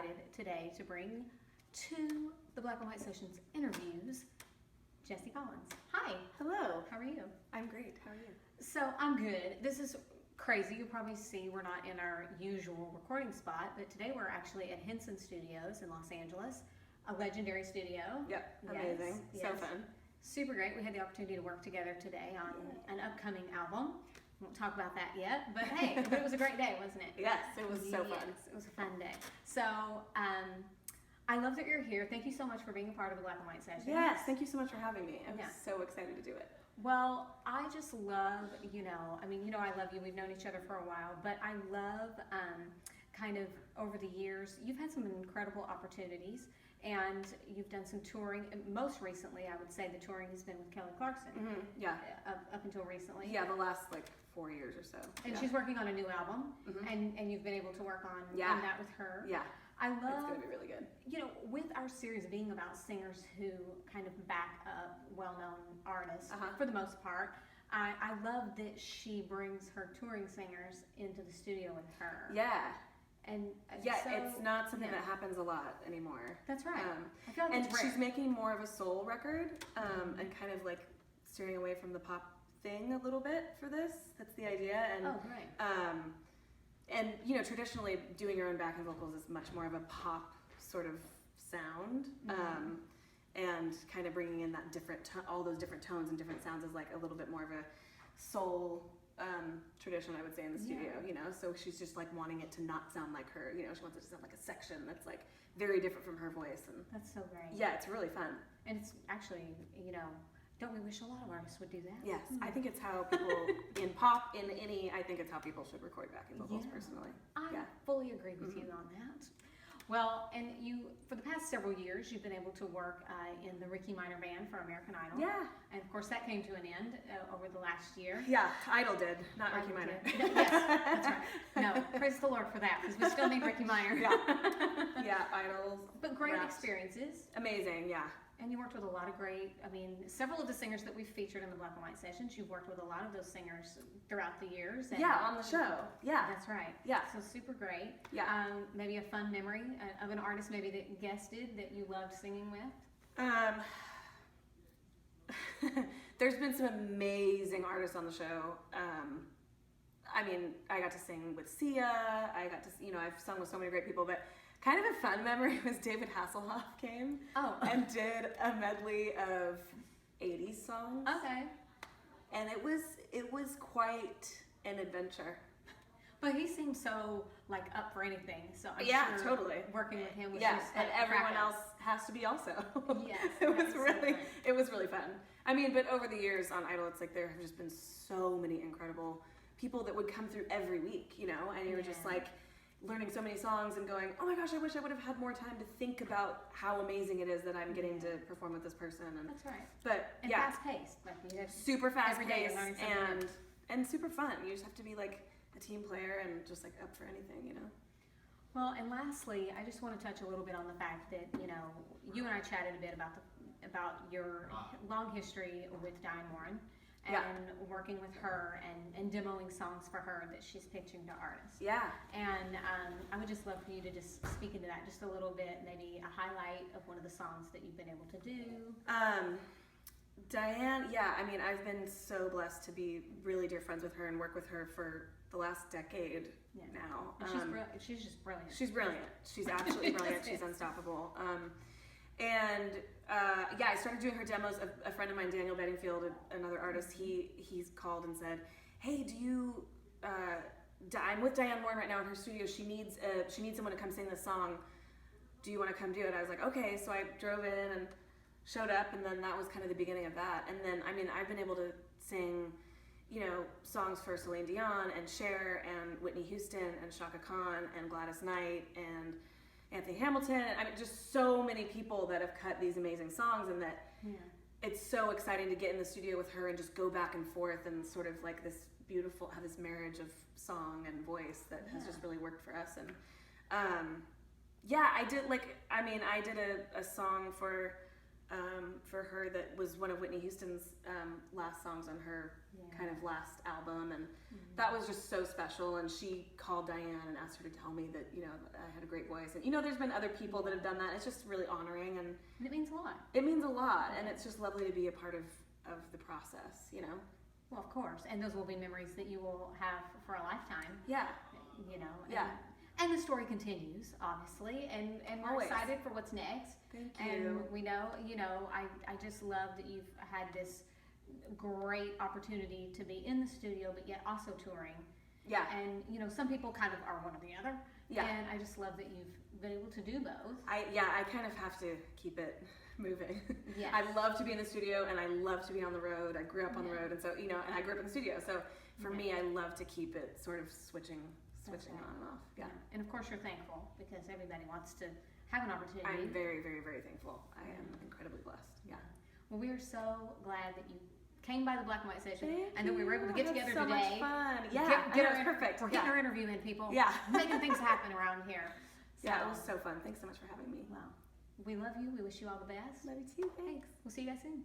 excited today to bring to the Black and White Sessions interviews Jessi Collins. Hi. Hello. How are you? I'm great. How are you? So I'm good. This is crazy. You probably see we're not in our usual recording spot, but today we're actually at Henson Studios in Los Angeles, a legendary studio. Yep. Yes, Amazing. yes. So fun. Super great. We had the opportunity to work together today on an upcoming album. Won't talk about that yet, but hey, but it was a great day, wasn't it? Yes, it was so fun. Yes, it was a fun day. So, I love that you're here. Thank you so much for being a part of the Black and White Sessions. Yes, thank you so much for having me. I'm Yeah. so excited to do it. Well, I just love, I love you. We've known each other for a while, but I love kind of over the years, you've had some incredible opportunities and you've done some touring. Most recently, I would say the touring has been with Kelly Clarkson. Mm-hmm. Yeah. Up until recently. Yeah, the last 4 years or so. And yeah. she's working on a new album, Mm-hmm. and you've been able to work on that with her. Yeah. I love, it's going to be really good. With our series being about singers who kind of back up well-known artists, for the most part, I love that she brings her touring singers into the studio with her. Yeah. And it's not something that happens a lot anymore. That's right. I feel like and it's rare. she's making more of a soul record, and kind of steering away from the pop thing a little bit for this. That's the idea. And and traditionally doing your own backing vocals is much more of a pop sort of sound, and kind of bringing in that all those different tones and different sounds is a little bit more of a soul tradition, I would say, in the studio. So she's just wanting it to not sound like her. She wants it to sound like a section that's very different from her voice. And that's so great. Yeah, it's really fun. And it's actually, don't we wish a lot of artists would do that? Yes, I think it's how people in pop, I think it's how people should record backing vocals personally. I fully agree with you on that. Well, and you, for the past several years, you've been able to work in the Ricky Minor Band for American Idol. Yeah. And of course, that came to an end over the last year. Yeah, Idol did, not Ricky Minor. Yes, that's right. No, praise the Lord for that, because we still need Ricky Minor. Yeah, Idols. But great experiences. Amazing, yeah. And you worked with a lot of several of the singers that we've featured in the Black and White Sessions. You've worked with a lot of those singers throughout the years. And on the show. Yeah. That's right. Yeah. So super great. Yeah. Maybe a fun memory of an artist maybe that guested that you loved singing with? There's been some amazing artists on the show. I got to sing with Sia. I've sung with so many great people, but kind of a fun memory was David Hasselhoff came and did a medley of 80s songs. Okay. And it was quite an adventure. But he seemed so up for anything. So I'm sure totally. Working with him was just and everyone else has to be also. Yes. It was really fun. But over the years on Idol, it's there have just been so many incredible people that would come through every week, and you were just learning so many songs and going, oh my gosh, I wish I would have had more time to think about how amazing it is that I'm getting to perform with this person. And that's right. But and fast paced, super fast paced and super fun. You just have to be a team player and just up for anything, Well, and lastly, I just want to touch a little bit on the fact that you and I chatted a bit about your long history with Diane Warren. And working with her and demoing songs for her that she's pitching to artists. Yeah. And I would just love for you to just speak into that just a little bit, maybe a highlight of one of the songs that you've been able to do. Diane, I've been so blessed to be really dear friends with her and work with her for the last decade now. She's just brilliant. She's brilliant. She's absolutely brilliant. She's unstoppable. I started doing her demos. A friend of mine, Daniel Bedingfield, another artist, he's called and said, hey, do you, I'm with Diane Warren right now in her studio. She needs someone to come sing this song. Do you want to come do it? I was like, okay. So I drove in and showed up, and then that was kind of the beginning of that. And then, I've been able to sing, songs for Celine Dion and Cher and Whitney Houston and Chaka Khan and Gladys Knight and Anthony Hamilton. Just so many people that have cut these amazing songs, and that it's so exciting to get in the studio with her and just go back and forth and sort of this beautiful, have this marriage of song and voice that has just really worked for us. And I did I did a song for for her that was one of Whitney Houston's last songs on her kind of last album, and that was just so special. And she called Diane and asked her to tell me that, you know, I had a great voice. And, you know, there's been other people that have done that. It's just really honoring, and it means a lot. It means a lot, and it's just lovely to be a part of the process, you know? Well, of course, and those will be memories that you will have for a lifetime. Yeah. You know? And the story continues, obviously, and we're always excited for what's next. Thank you. And we know, you know, I just love that you've had this great opportunity to be in the studio, but yet also touring. Yeah. And, you know, some people kind of are one or the other. Yeah. And I just love that you've been able to do both. I kind of have to keep it moving. Yes. I love to be in the studio, and I love to be on the road. I grew up on the road, and so, you know, and I grew up in the studio. So for me, I love to keep it sort of switching on and off. Yeah. And of course you're thankful, because everybody wants to have an opportunity. I'm very, very, very thankful. I am incredibly blessed. Yeah. Well, we are so glad that you came by the Black and White session, Thank and that we were able to get together so today. Much fun. Yeah. Get it was perfect. We're getting our interview in, people. Yeah. Making things happen around here. So, yeah, it was so fun. Thanks so much for having me. Well, we love you. We wish you all the best. Love you too. Thanks. We'll see you guys soon.